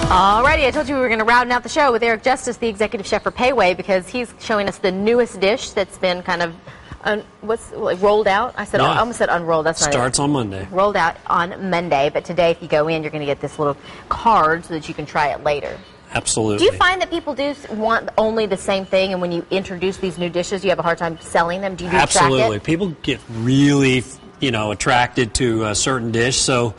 Alrighty, I told you we were going to round out the show with Eric Justice, the executive chef for Pei Wei, because he's showing us the newest dish that's been kind of rolled out. I almost said unrolled. That's not it. Starts on Monday. Rolled out on Monday, but today, if you go in, you're going to get this little card so that you can try it later. Absolutely. Do you find that people do want only the same thing, and when you introduce these new dishes, you have a hard time selling them? Do you track it? Absolutely. People get really, attracted to a certain dish, so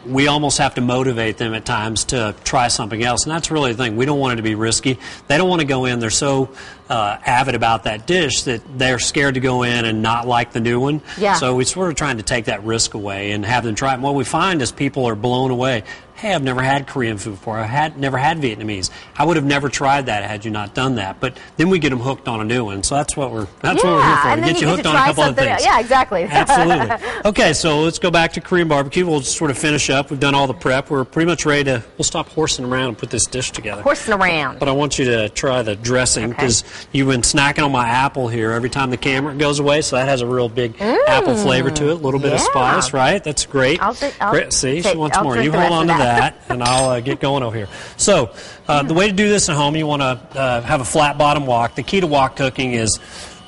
we almost have to motivate them at times to try something else, and that's really the thing. We don't want it to be risky. They don't want to go in. They're so avid about that dish that they're scared to go in and not like the new one. Yeah. So we're sort of trying to take that risk away and have them try it. And what we find is people are blown away. Hey, I've never had Korean food before. I've never had Vietnamese. I would have never tried that had you not done that. But then we get them hooked on a new one. So that's what we're here for. And then get you hooked on a couple of things. Yeah, exactly. Absolutely. Okay, so let's go back to Korean barbecue. We'll just sort of finish up. We've done all the prep. We're pretty much ready to. We'll stop horsing around and put this dish together. Horsing around. But I want you to try the dressing because you've been snacking on my apple here every time the camera goes away. So that has a real big apple flavor to it. A little bit of spice, right? That's great. Great. See, she wants more. You hold on to that, and I'll get going over here. So the way to do this at home, you want to have a flat bottom wok. The key to wok cooking is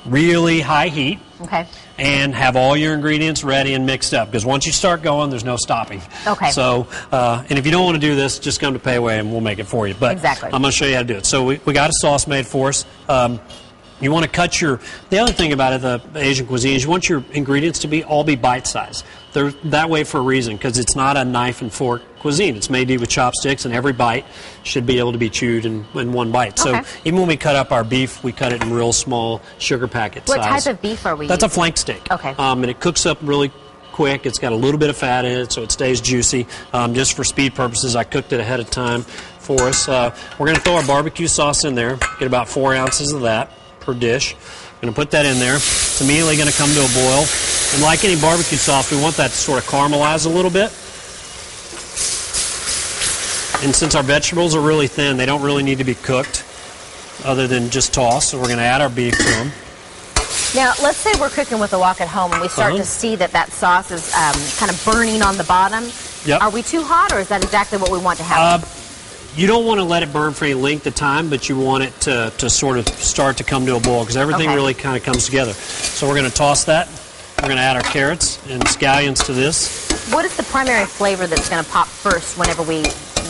really high heat. Okay. And have all your ingredients ready and mixed up, because once you start going, there's no stopping. Okay. So, and if you don't want to do this, just come to Pei Wei and we'll make it for you. But exactly. I'm going to show you how to do it. So we got a sauce made for us. You want to cut the other thing about it, the Asian cuisine, is you want your ingredients to all be bite-sized. They're that way for a reason, because it's not a knife and fork cuisine. It's made to eat with chopsticks, and every bite should be able to be chewed in one bite. Okay. So even when we cut up our beef, we cut it in real small sugar packet size. What type of beef are we That's using? a flank steak. Okay. And it cooks up really quick. It's got a little bit of fat in it, so it stays juicy. Just for speed purposes, I cooked it ahead of time for us. We're going to throw our barbecue sauce in there. Get about 4 ounces of that per dish. Going to put that in there. It's immediately going to come to a boil. And like any barbecue sauce, we want that to sort of caramelize a little bit. And since our vegetables are really thin, they don't really need to be cooked other than just tossed. So we're going to add our beef to them. Now, let's say we're cooking with a wok at home and we start to see that sauce is kind of burning on the bottom. Yep. Are we too hot, or is that exactly what we want to happen? You don't want to let it burn for any length of time, but you want it to sort of start to come to a boil, because everything really kind of comes together. So we're going to toss that. We're going to add our carrots and scallions to this. What is the primary flavor that's going to pop first whenever we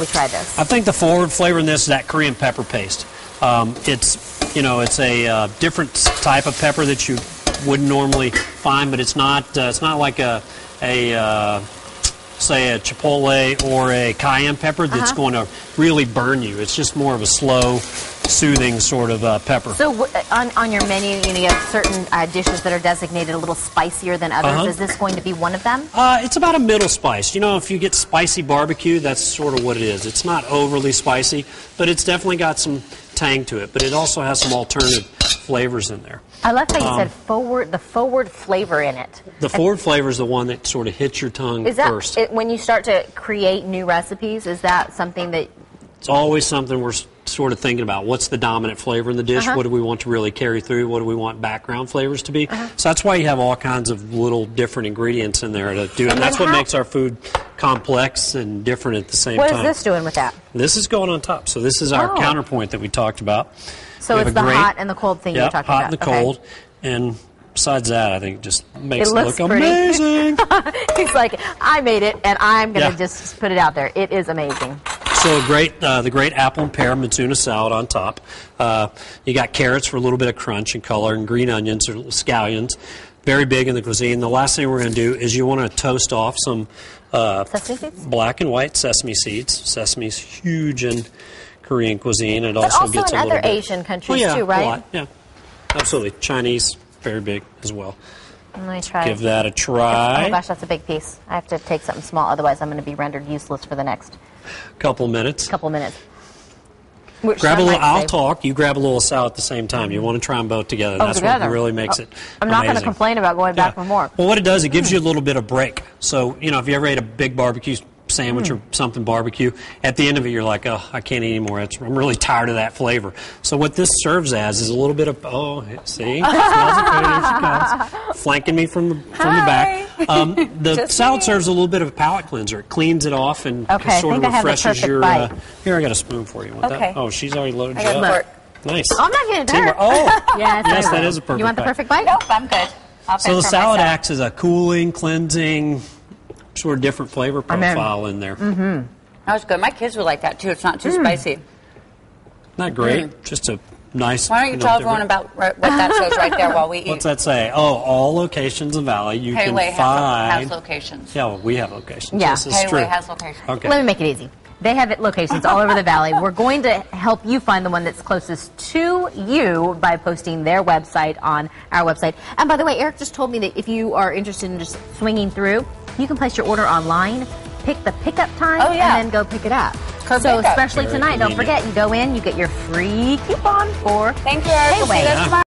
try this? I think the forward flavor in this is that Korean pepper paste. It's a different type of pepper that you wouldn't normally find, but it's not like say a chipotle or a cayenne pepper that's going to really burn you. It's just more of a slow, soothing sort of pepper. So on your menu, you have certain dishes that are designated a little spicier than others. Is this going to be one of them? It's about a middle spice. If you get spicy barbecue, that's sort of what it is. It's not overly spicy, but it's definitely got some tang to it. But it also has some alternative flavors in there. I love how you said the forward flavor in it. The forward flavor is the one that sort of hits your tongue first. When you start to create new recipes, is that something that... It's always something we're sort of thinking about. What's the dominant flavor in the dish? What do we want to really carry through? What do we want background flavors to be? So that's why you have all kinds of little different ingredients in there to do it. And that's what makes our food complex and different at the same time. What is this doing with that? This is going on top. So this is our counterpoint that we talked about. So it's the hot and the cold thing you're talking about. Hot and the cold. And besides that, I think it just makes it look amazing. He's like, I made it, and I'm going to just put it out there. It is amazing. So the great apple and pear Mizuna salad on top. You got carrots for a little bit of crunch and color, and green onions or scallions. Very big in the cuisine. The last thing we're going to do is you want to toast off some sesame seeds? Black and white sesame seeds. Sesame's huge in Korean cuisine. It but also gets in a little other bit. Asian countries too, right? A lot. Yeah, absolutely. Chinese, very big as well. Let me try. Give that a try. Oh my gosh, that's a big piece. I have to take something small, otherwise I'm going to be rendered useless for the next couple minutes. Grab a little. I'll talk. You grab a little salad at the same time. You want to try them both together. That's what really makes it. I'm not going to complain about going back for more. Well, what it does, it gives you a little bit of break. So if you ever ate a big barbecue sandwich or something barbecue. At the end of it, you're like, oh, I can't eat anymore. I'm really tired of that flavor. So what this serves as is a little bit of, oh, see? Smells it good. Here she comes. Flanking me from the back. The salad serves a little bit of a palate cleanser. It cleans it off and sort of refreshes your... here, I got a spoon for you. Want that? Oh, she's already loaded you up. Nice. I'm not getting tired. Oh, yes, that is a perfect bite. You want the perfect bite? Nope, I'm good. So the salad acts as a cooling, cleansing, sort of different flavor profile in there. That was good. My kids would like that too. It's not too spicy. Not great. Just a nice. Why don't you tell everyone about what that says right there while we eat? What's that say? Oh, all locations in Valley you can find. Has locations. Yeah, well, we have locations. Yeah, this is true. Pei Wei has locations. Okay. Let me make it easy. They have locations all over the Valley. We're going to help you find the one that's closest to you by posting their website on our website. And by the way, Eric just told me that if you are interested in just swinging through, you can place your order online, pick the pickup time, and then go pick it up. So especially tonight, don't forget, you go in, you get your free coupon for Thank you, Eric. Pei Wei.